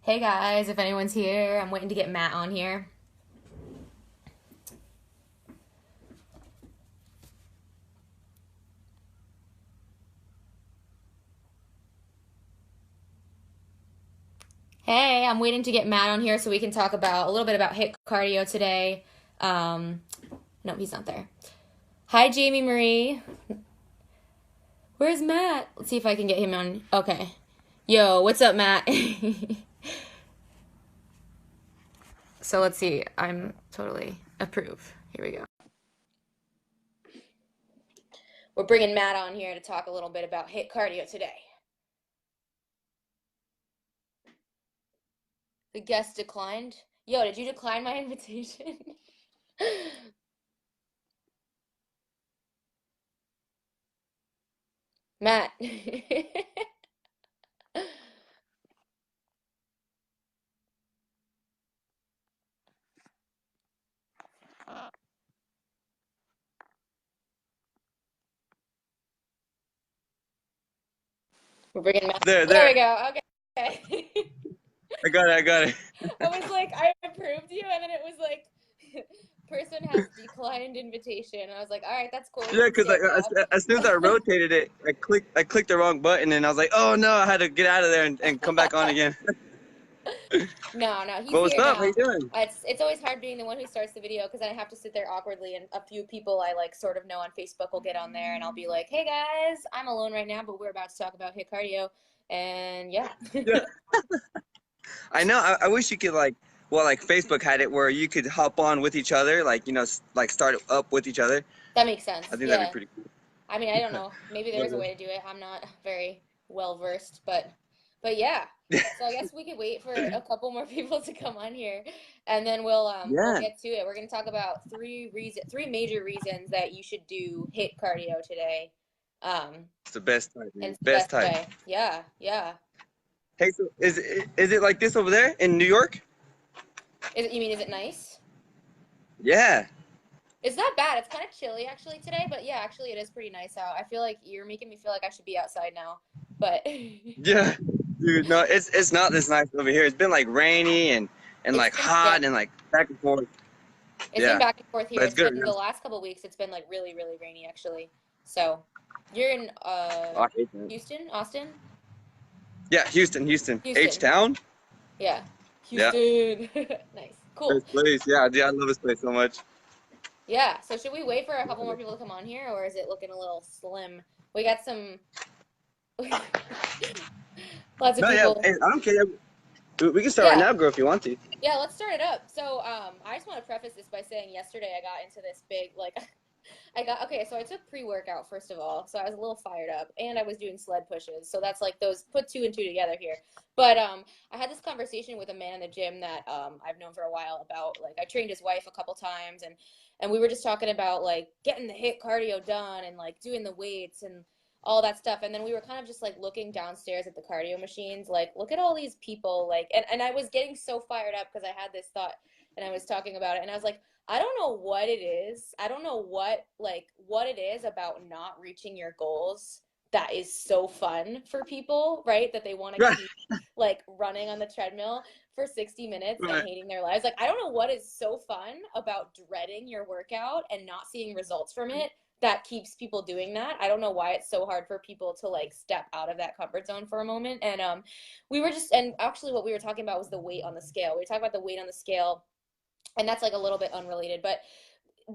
Hey guys, if anyone's here, I'm waiting to get Matt on here. Hey, I'm waiting to get Matt on here so we can talk about a little bit about HIIT cardio today. Um, no, he's not there. Hi, Jamie Marie. Where's Matt? Let's see if I can get him on. Okay. Yo, what's up, Matt? So let's see. I'm totally approve. Here we go. We're bringing Matt on here to talk a little bit about HIIT cardio today. The guest declined. Yo, did you decline my invitation? Matt. We're bringing Matt. There, There there. we go. Okay. I got it. I got it. I was like, I approved you, and then it was like, person has declined invitation. And I was like, all right, that's cool. We Yeah, can because skip that. as soon as I rotated it, I clicked the wrong button, and I was like, oh no, I had to get out of there and come back on again. No, no, he's But what's here up? How you now. doing? It's always hard being the one who starts the video because I have to sit there awkwardly, and a few people I like sort of know on Facebook will get on there, and I'll be like, "Hey guys, I'm alone right now, but we're about to talk about HIIT cardio," and yeah, Yeah, I know. I wish you could like Facebook had it where you could hop on with each other, like like start up with each other. that makes I sense. think that'd be Yeah, pretty I mean, I don't know. Maybe there is a cool. way to do it. I'm not very well versed, but yeah. So I guess we could wait for a couple more people to come on here, and then we'll Yeah, get to it. We're gonna talk about three major reasons that you should do HIIT cardio today, um, it's the best type, and man. it's the Best best type. way. Yeah, yeah. Hey, so is it like this over there in New York? Is it nice? Yeah. It's not bad. It's kind of chilly actually today, but yeah, actually it is pretty nice out. I feel like you're making me feel like I should be outside now, but Yeah, dude, no, it's not this nice over here. It's been like rainy and it's like been yeah, hot and like back and forth. it's been Yeah, back and forth but here. it's It's good been now. the last couple weeks. It's been like really, really rainy actually. So you're in Oh, I hate that. Houston, Austin, Yeah, Houston, H Houston. Town. Yeah, Yeah, Houston. Nice, cool. this place. Yeah, dude, I love this place so much. Yeah. So should we wait for a couple more people to come on here, or is it looking a little slim? We got some lots of No, yeah, people. hey, I don't care. We can start right Yeah. now, girl, if you want to. Yeah, let's start it up. So, I just want to preface this by saying yesterday I got into this big, like, okay, so I took pre-workout first of all, so I was a little fired up, and I was doing sled pushes, so that's like those, put two and two together here. But, I had this conversation with a man in the gym that, I've known for a while about, like, I trained his wife a couple times, and we were just talking about, like, getting the HIIT cardio done, and, like, doing the weights, and all that stuff. And then we were kind of just like looking downstairs at the cardio machines, like, look at all these people, like, and I was getting so fired up because I had this thought and I was talking about it and I was like, I don't know what it is. I don't know what it is about not reaching your goals that is so fun for people, right? That they want to Right, keep like running on the treadmill for 60 minutes and right, hating their lives. Like, I don't know what is so fun about dreading your workout and not seeing results from it that keeps people doing that. I don't know why it's so hard for people to like step out of that comfort zone for a moment. And we were just and actually what we were talking about was the weight on the scale. We were talking about the weight on the scale, and that's like a little bit unrelated, but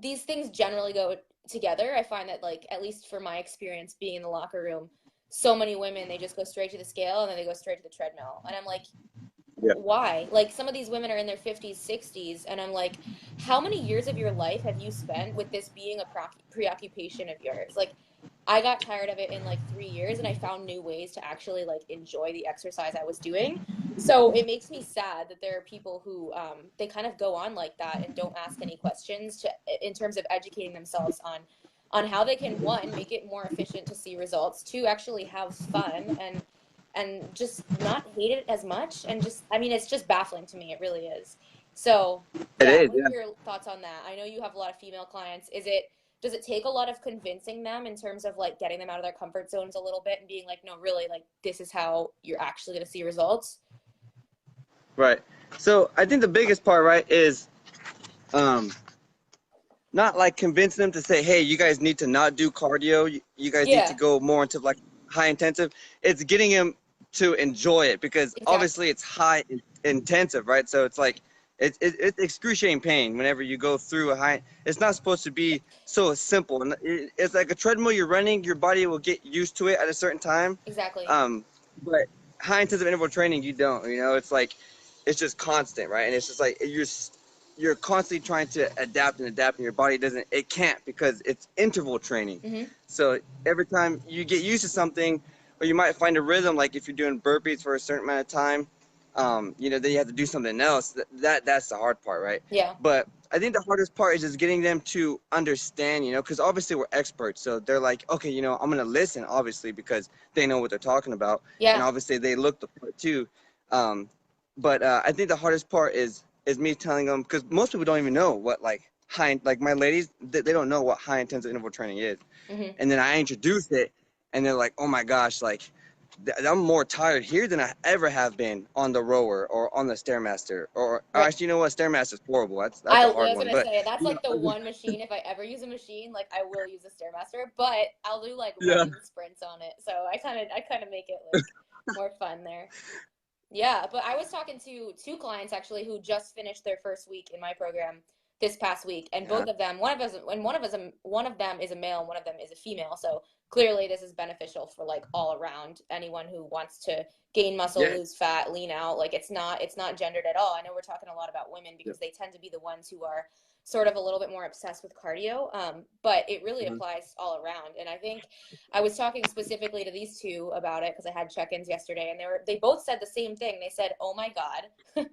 these things generally go together. I find that, like, at least for my experience being in the locker room, so many women, they just go straight to the scale and then they go straight to the treadmill. And I'm like, yeah, why? Like, some of these women are in their 50s, 60s, and I'm like, how many years of your life have you spent with this being a preoccupation of yours? Like, I got tired of it in like 3 years, and I found new ways to actually like enjoy the exercise I was doing. So it makes me sad that there are people who they kind of go on like that and don't ask any questions to in terms of educating themselves on how they can, one, make it more efficient to see results, two, actually have fun and just not hate it as much. And just, I mean, it's just baffling to me. It really is. So it yeah, is. what are Yeah. your thoughts on that? I know you have a lot of female clients. Does it take a lot of convincing them in terms of like getting them out of their comfort zones a little bit and being like, no, really, like, this is how you're actually going to see results? Right. So I think the biggest part, right, is um, not like convincing them to say, hey, you guys need to not do cardio. You guys need to Yeah, go more into like high intensive. It's getting them to enjoy it because exactly. obviously it's high intensive, right? So it's like it's excruciating pain whenever you go through a high. It's not supposed to be so simple, and it's like a treadmill. You're running, your body will get used to it at a certain time. Exactly. Um, but high intensive interval training, you don't. You know, it's like it's just constant, right? And it's just like you're constantly trying to adapt, and your body doesn't. It can't because it's interval training. Hmm. So every time you get used to something, or you might find a rhythm, like if you're doing burpees for a certain amount of time, you know, then you have to do something else. That's the hard part, right? Yeah. But I think the hardest part is just getting them to understand, you know, because obviously we're experts. So they're like, okay, you know, I'm gonna listen, obviously, because they know what they're talking about, and Yeah. obviously they look the part too. Um, but I think the hardest part is me telling them, because most people don't even know what like like my ladies, they don't know what high intensive interval training is, Hmm. and then I introduce it, and they're like, oh my gosh, like I'm more tired here than I ever have been on the rower or on the stairmaster, or Right. actually, you know what, stairmaster's horrible. That's I a hard was one, gonna but say that's you like the know, one machine. If I ever use a machine, like I will use a Stairmaster, but I'll do like yeah, running sprints on it. So I kind of make it like more fun there. Yeah, but I was talking to two clients actually who just finished their first week in my program this past week, and yeah, both of them, one of them is a male, and one of them is a female. So clearly, this is beneficial for like all around anyone who wants to gain muscle, yeah, lose fat, lean out. Like it's not gendered at all. I know we're talking a lot about women yeah. because they tend to be the ones who are sort of a little bit more obsessed with cardio, but it really Mhm. applies all around. And I think I was talking specifically to these two about it because I had check-ins yesterday, and they both said the same thing. They said, "Oh my God,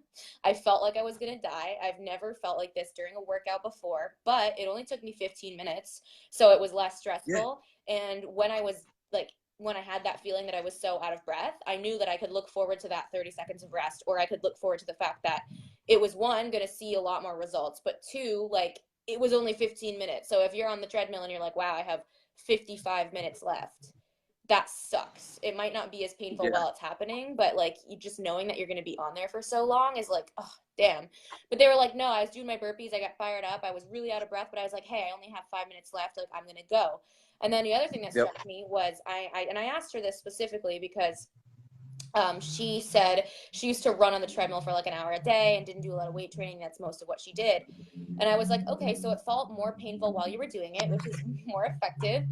I felt like I was gonna die. I've never felt like this during a workout before, but it only took me 15 minutes, so it was less Yeah. stressful. And when I was like when I had that feeling that I was so out of breath, I knew that I could look forward to that 30 seconds of rest, or I could look forward to the fact that it was one, going to see a lot more results, but two, like it was only 15 minutes. So if you're on the treadmill and you're like, wow, I have 55 minutes left, that sucks. It might not be as painful Yeah. while it's happening, but like you just knowing that you're going to be on there for so long is like, oh, damn. But they were like, no, I was doing my burpees. I got fired up. I was really out of breath, but I was like, hey, I only have 5 minutes left. Like, I'm going to go. And then the other thing that Yep. struck me was and I asked her this specifically because she said she used to run on the treadmill for like an hour a day and didn't do a lot of weight training. That's most of what she did. And I was like, okay, so it felt more painful while you were doing it, which is more effective.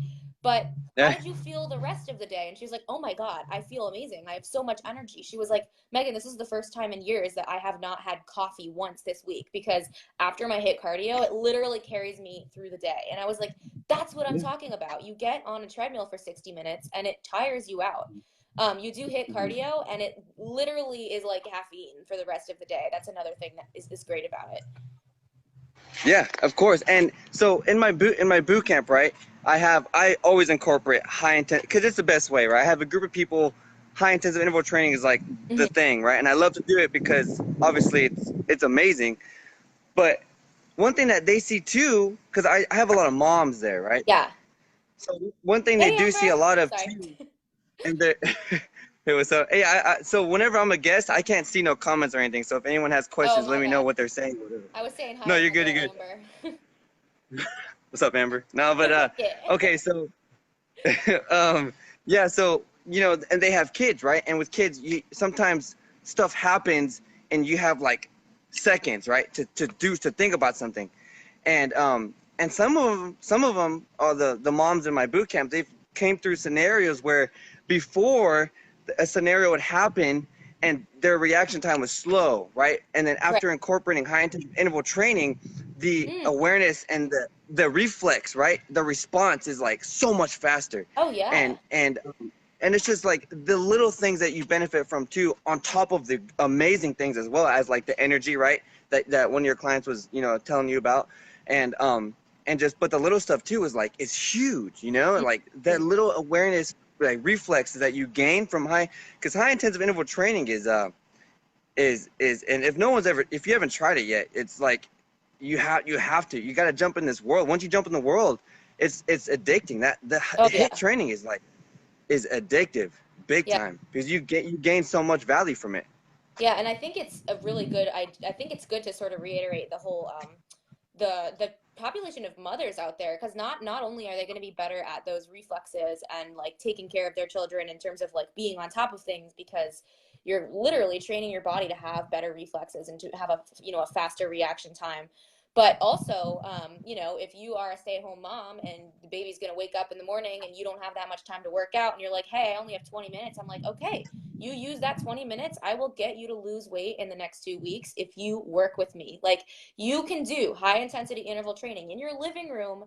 But how Yeah. did you feel the rest of the day? And she was like, oh my God, I feel amazing. I have so much energy. She was like, Megan, this is the first time in years that I have not had coffee once this week because after my HIIT cardio, it literally carries me through the day. And I was like, that's what I'm Yeah. talking about. You get on a treadmill for 60 minutes and it tires you out. You do HIIT Mhm. cardio, and it literally is like caffeine for the rest of the day. That's another thing that is great about it. Yeah, of course. And so in my boot camp, right? I always incorporate high intent because it's the best way, right? I have a group of people. High intensive interval training is like the Hmm. thing, right? And I love to do it because obviously it's amazing. But one thing that they see too, because I have a lot of moms there, right? Yeah. So one thing they Hey, do see Amber. a lot of Sorry. too, and they hey, what's up? Hey, so whenever I'm a guest, I can't see no comments or anything. So if anyone has Oh, questions, let my me know bad. what they're saying. Whatever. I was saying No, hi to you're my good. girl You're good. Amber. What's up, Amber? No, but Yeah. okay, so yeah, so you know, and they have kids, right? And with kids, sometimes stuff happens, and you have like seconds, right, to think about something, and some of them are the moms in my boot camp. They've came through scenarios where before a scenario would happen and their reaction time was slow, right? And then Right. after incorporating high intensive interval training, the Mm. awareness and the reflex, right? The response is like so much faster, Oh, and yeah. and and it's just like the little things that you benefit from too, on top of the amazing things as well as like the energy, right? That one of your clients was, you know, telling you about, and and just but the little stuff too is like it's huge, you know, and like that Mm. little awareness, like reflexes that you gain from because high intensive interval training is and if no one's ever, if you haven't tried it yet, it's like you got to jump in this world. Once you jump in the world, it's addicting. That the Oh, HIIT yeah. training is addictive, big Yeah. time, because you gain so much value from it. Yeah, and I think it's a really good I think it's good to sort of reiterate the whole the population of mothers out there, because not only are they going to be better at those reflexes and like taking care of their children in terms of like being on top of things, because you're literally training your body to have better reflexes and to have a a faster reaction time, but also if you are a stay-at-home mom and the baby's going to wake up in the morning and you don't have that much time to work out and you're like, hey, I only have 20 minutes. I'm like, okay, you use that 20 minutes, I will get you to lose weight in the next 2 weeks if you work with me. Like, you can do high intensity interval training in your living room